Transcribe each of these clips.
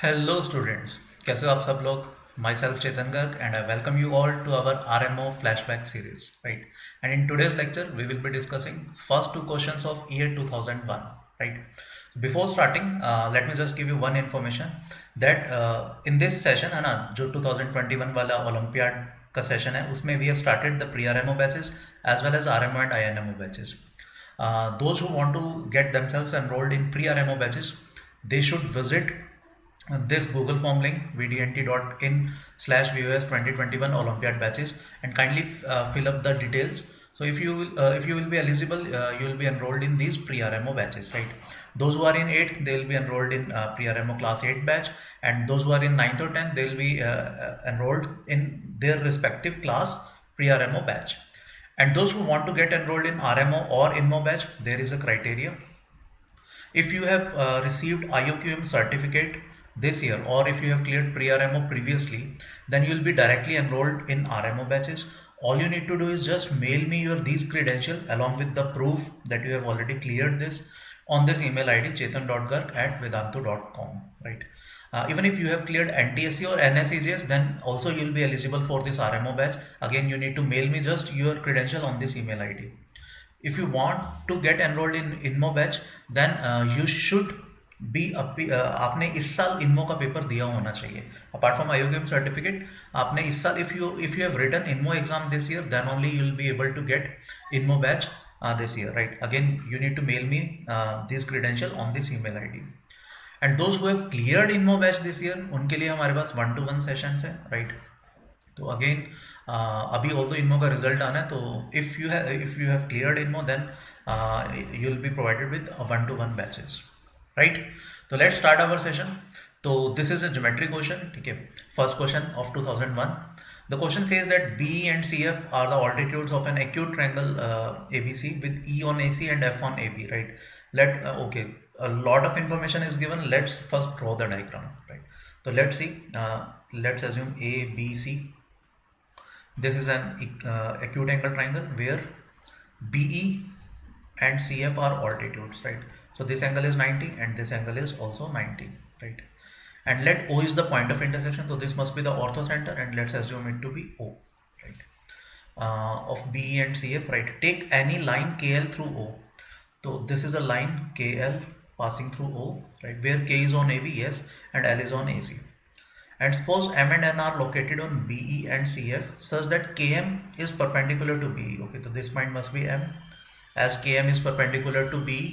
Hello students, कैसे हो आप सब लोग। Myself Chetan Garg and I welcome you all to our RMO flashback series, right? And in today's lecture we will be discussing first two questions of year 2001, right? Before starting, let me just give you one information that in this session है ना, जो 2021 वाला olympiad का session है उसमें we have started the pre-RMO batches as well as RMO and INMO batches. Those who want to get themselves enrolled in pre-RMO batches, they should visit this Google form link vdnt.in/VOS 2021 Olympiad batches and kindly fill up the details. So if you will be eligible, you will be enrolled in these pre-RMO batches, right? Those who are in 8th, they will be enrolled in pre-RMO class 8 batch, and those who are in 9th or 10th, they will be enrolled in their respective class pre-RMO batch. And those who want to get enrolled in RMO or INMO batch, there is a criteria. If you have received IOQM certificate this year, or if you have cleared pre-RMO previously, then you will be directly enrolled in RMO batches. All you need to do is just mail me your these credentials along with the proof that you have already cleared this on this email ID chetan.garg@vedantu.com, right? Even if you have cleared NTSC or NSEGS, then also you will be eligible for this RMO batch. Again, you need to mail me just your credential on this email ID. If you want to get enrolled in INMO batch, then you should be आपने इस साल इनमो का paper दिया होना चाहिए. Apart from आईओगेम certificate, आपने इस साल if you have written INMO exam this year, then only you will be able to get INMO batch this year, right? Again, you need to mail me this credential on this email ID. And those who have cleared INMO batch this year, उनके लिए हमारे पास 1-to-1 sessions है, right? तो again अभी all दो INMO का result आना है, तो if you have cleared INMO, then you will be provided with 1-to-1 batches, right? तो लेट्स स्टार्ट आवर सेशन. तो this is a geometry question, ठीक है. First question of 2001. The question says that B and CF are the altitudes of an acute triangle ABC with E on AC and F on AB, right? Okay, a lot of information is given. Let's first draw the diagram, right? So let's see. Let's assume A, B, C. This is an acute angle triangle where BE and CF are altitudes, right? So this angle is 90 and this angle is also 90, right? And let O is the point of intersection, so this must be the orthocenter, and let's assume it to be O, right? Of BE and CF, right? Take any line KL through O. So this is a line KL passing through O, right? Where K is on AB, yes, and L is on AC. And suppose M and N are located on BE and CF such that KM is perpendicular to BE. Okay, so this point must be M, as KM is perpendicular to BE,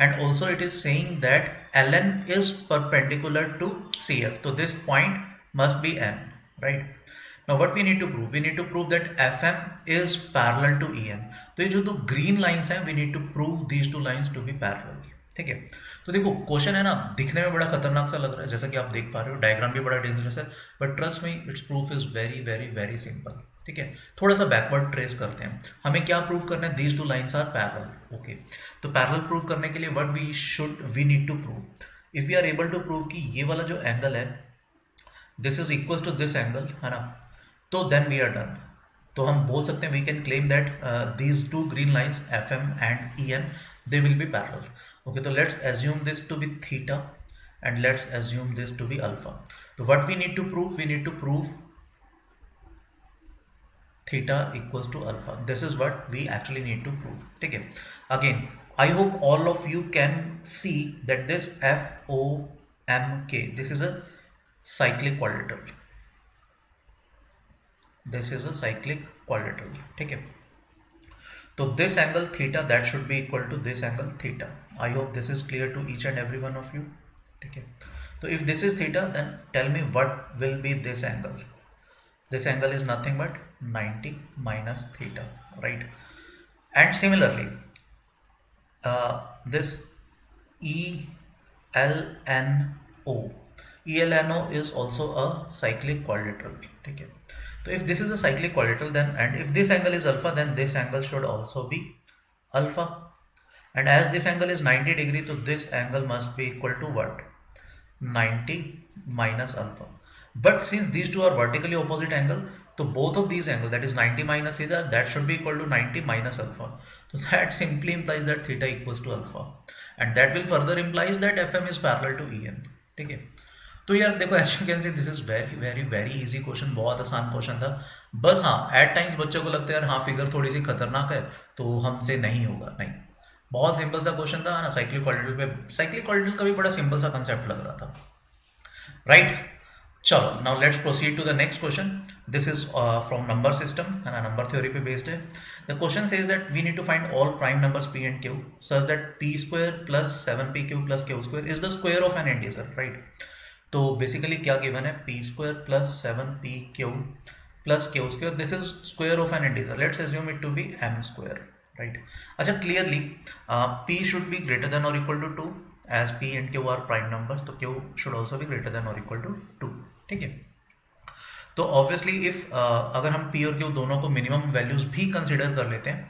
and also it is saying that LN is perpendicular to CF. So this point must be N, right? Now what we need to prove? We need to prove that FM is parallel to EN. तो ये जो दो green lines हैं, we need to prove these two lines to be parallel. ठीक है. तो देखो question है ना, दिखने में बड़ा खतरनाक सा लग रहा है, जैसा कि आप देख पा रहे हो, डायग्राम भी बड़ा डेंजरस है, but trust me, it's proof is very very very simple. ठीक है. थोड़ा सा बैकवर्ड ट्रेस करते हैं. हमें क्या प्रूव करना है? These two lines are parallel. Okay, तो पैरेलल प्रूव करने के लिए what we need to prove, if we are able to prove कि ये वाला जो एंगल है this is equal to this angle, है ना, तो देन वी आर डन. तो हम बोल सकते हैं, we can claim that these two green lines FM and EN, they will be parallel. Okay, so let's assume this to be theta and let's assume this to be alpha. So what we need to prove? We need to prove theta equals to alpha. This is what we actually need to prove. Okay, again, I hope all of you can see that this FOMK, this is a cyclic quadrilateral. This is a cyclic quadrilateral. Okay. So this angle theta, that should be equal to this angle theta. I hope this is clear to each and every one of you. Okay. So if this is theta, then tell me what will be this angle. This angle is nothing but 90 minus theta, right? And similarly, this ELNO is also a cyclic quadrilateral. Okay. So if this is a cyclic quadrilateral, then, and if this angle is alpha, then this angle should also be alpha. And as this angle is 90 degree, so this angle must be equal to what? 90 minus alpha. But since these two are vertically opposite angle, so both of these angles, that is 90 minus theta, that should be equal to 90 minus alpha. So that simply implies that theta equals to alpha, and that will further implies that FM is parallel to EN. Okay. तो यार देखो, as you can see this is very very very easy question, बहुत आसान question था। बस हाँ, eight times बच्चों को लगता है यार हाँ फिगर थोड़ी सी खतरनाक है तो हमसे नहीं होगा, नहीं। बहुत सिंपल सा क्वेश्चन था ना, साइक्लिक ऑर्डिनल पे, साइक्लिक ऑर्डिनल का भी बड़ा सिंपल सा कंसेप्ट लग रहा था, राइट। चलो, now let's proceed to the next question. This is from number system, है ना, नंबर थ्योरी पे बेस्ड है। The question says that we need to find all prime numbers p and q such that p square plus 7pq plus q square is the square of an integer, right. तो basically क्या given है, p square plus 7pq plus q square, this is square of an integer, let's assume it to be m square, right. अच्छा, clearly p should be greater than और equal to 2 as p and q are prime numbers, तो q should also be greater than और equal to 2, ठीक है। तो obviously if अगर हम p और q दोनों को मिनिमम वैल्यूज भी कंसिडर कर लेते हैं,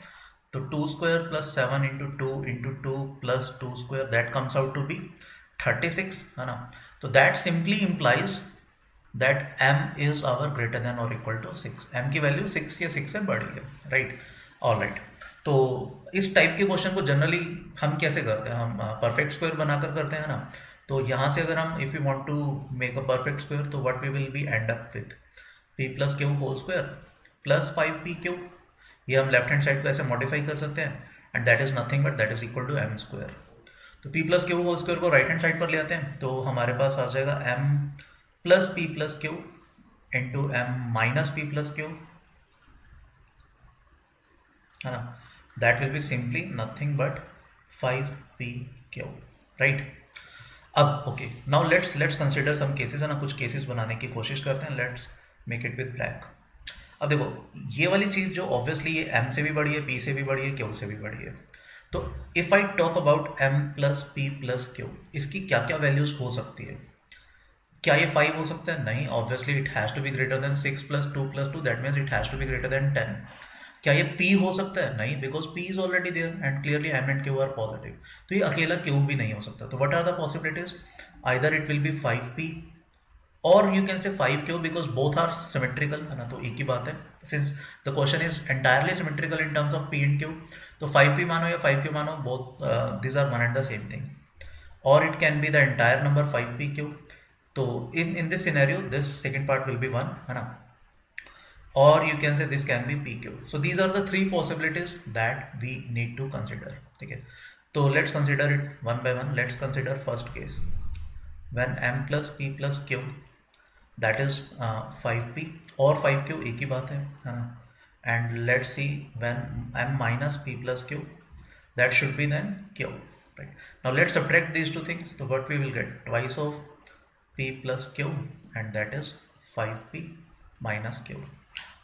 तो 2 square plus 7 into 2 into 2 plus 2 square, that comes out to be 36, है ना। तो that simply implies that m is our greater than और इक्वल टू 6, m की वैल्यू 6 या 6 से बड़ी है, राइट। ऑल राइट, तो इस टाइप के क्वेश्चन को जनरली हम कैसे करते हैं, हम परफेक्ट स्क्वायर बनाकर करते हैं ना। तो यहाँ से अगर हम if you want to make a perfect square, तो what we will be end up with p plus Q whole square plus 5pq, ये हम लेफ्ट हैंड साइड को ऐसे मॉडिफाई कर सकते हैं, and that is nothing but that is equal to m square. तो p plus Q whole square को right hand side पर ले आते हैं, तो हमारे पास आ जाएगा m plus p plus Q into m minus p plus Q, है ना, that will be simply nothing but 5pq, right. अब okay, now let's consider some cases, है ना, कुछ केसेस बनाने की कोशिश करते हैं, let's make it with black. अब देखो, ये वाली चीज़ जो ऑब्वियसली ये m से भी बड़ी है, p से भी बड़ी है, q से भी बड़ी है, तो if I talk about m plus p plus q, इसकी क्या क्या वैल्यूज़ हो सकती है। क्या ये 5 हो सकता है, नहीं, obviously it has to be greater than 6 plus 2 plus 2, that means it has to be greater than 10। क्या ये p हो सकता है, नहीं, because p is already there and clearly m and q are positive, तो ये अकेला q भी नहीं हो सकता। तो what are the possibilities, either it will be 5p और you can say 5q because both are symmetrical, है ना, तो एक ही बात है, since the question is entirely symmetrical in terms of p and q, तो 5p मानो या 5q मानो, both this are one and the same thing, और it can be the entire number 5pq। तो in this scenario this second part will be 1, है ना, or you can say this can be pq. So these are the three possibilities that we need to consider, ठीक है। तो let's consider it one by one. Let's consider first case when m plus p plus q, that is 5p और 5q एक ही बात है ना, and let's see when m minus p plus q, that should be then q, right। Now let's subtract these two things, so what we will get, twice of p plus q, and that is 5p minus q.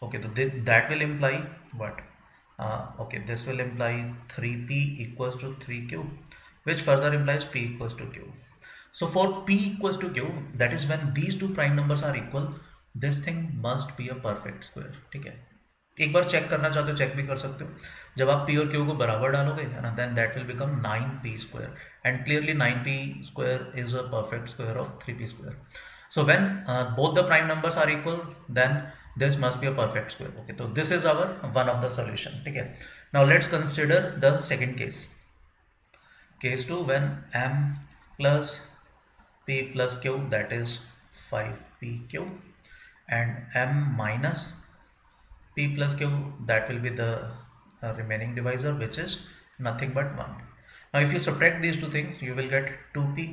Okay, so that will imply what, okay, this will imply 3p equals to 3q, which further implies p equals to q. So for p equals to q, that is when these two prime numbers are equal, this thing must be a perfect square, ठीक है। एक बार check करना चाहते हो check भी कर सकते हो, जब आप p और q को बराबर डालोगे, है ना, then that will become 9p square, and clearly 9p square is a perfect square of 3p square. So when both the prime numbers are equal, then this must be a perfect square. Okay, so this is our one of the solution, ठीक है। Now let's consider the second case, case 2, when m plus p plus q, that is 5pq, and m minus p plus q, that will be the remaining divisor, which is nothing but 1. Now if you subtract these two things, you will get 2p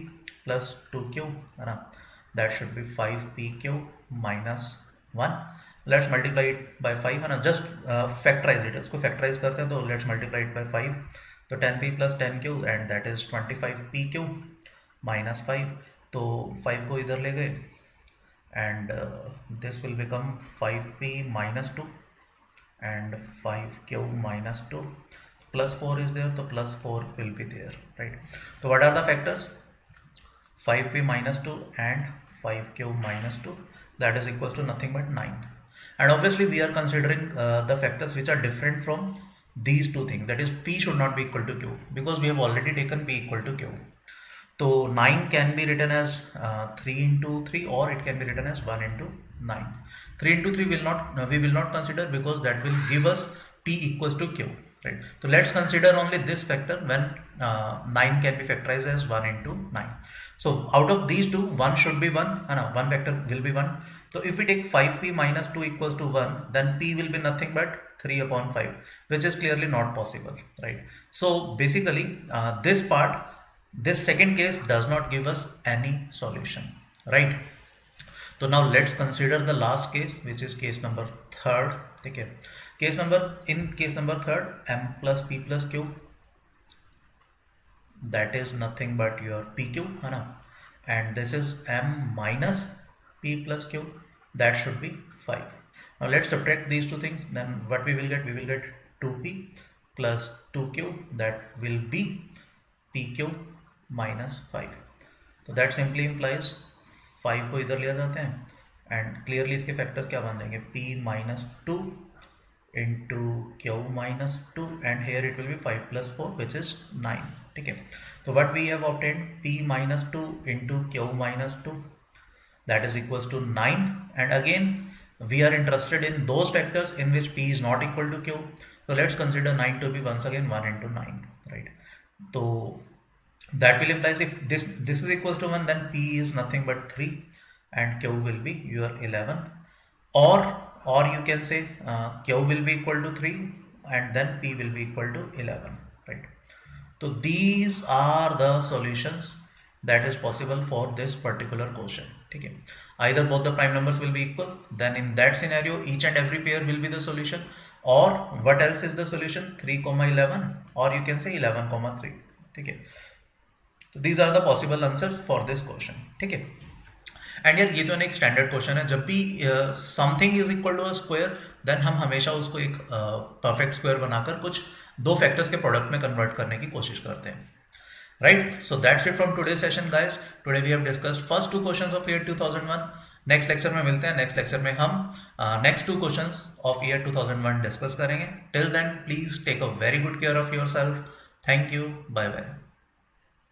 plus 2q, that should be 5pq minus 1. Let's multiply it by 5, है ना, just factorize it, इसको factorize करते हैं, तो let's multiply it by 5, तो 10p plus 10q, and that is 25pq minus 5, तो 5 को इधर ले गए, and this will become 5p minus 2 and 5q minus 2, plus 4 is there, so plus 4 will be there, right। So what are the factors, 5p minus 2 and 5q minus 2, that is equals to nothing but 9, and obviously we are considering the factors which are different from these two things, that is p should not be equal to q, because we have already taken p equal to q. So 9 can be written as 3 into 3, or it can be written as 1 into 9. 3 into 3 will not we will not consider, because that will give us p equals to q, right? So let's consider only this factor when 9 can be factorized as 1 into 9. So out of these two, one should be 1, and one vector will be 1. So if we take 5p minus 2 equals to 1, then p will be nothing but 3 upon 5, which is clearly not possible, right? So basically this part, this second case does not give us any solution, right? So now let's consider the last case, which is case number third. Okay, in case number third, m plus p plus q, that is nothing but your pq, है ना? And this is m minus p plus q, that should be 5. Now let's subtract these two things. Then what we will get? We will get 2p plus 2q, that will be pq minus 5. तो that simply implies 5 को इधर लिया जाते हैं, and clearly इसके factors क्या बन जाएंगे? p minus 2 into q minus 2, and here it will be 5 plus 4, which is 9. ठीक है, तो what we have obtained, p minus 2 into q minus 2, that is equals to 9. And again we are interested in those factors in which p is not equal to q. So let's consider 9 to be once again 1 into 9, right? So that will implies if this is equals to 1, then p is nothing but 3 and q will be your 11, or you can say q will be equal to 3 and then p will be equal to 11, right? So these are the solutions that is possible for this particular question. Okay, either both the prime numbers will be equal, then in that scenario each and every pair will be the solution, or what else is the solution? 3,11, or you can say 11,3. Okay, so these are the possible answers for this question. ठीक है, and यार ये तो एक standard question है, जब भी something is equal to a square, then हम हमेशा उसको एक परफेक्ट स्क्वायर बनाकर कुछ दो फैक्टर्स के प्रोडक्ट में कन्वर्ट करने की कोशिश करते हैं, right? So that's it from today session guys. Today we have discussed first 2 questions of year 2001. Next lecture में मिलते हैं. नेक्स्ट लेक्चर में हम next 2 questions of year 2001 discuss करेंगे. Till then please take a very good care of your self. Thank you. Bye bye.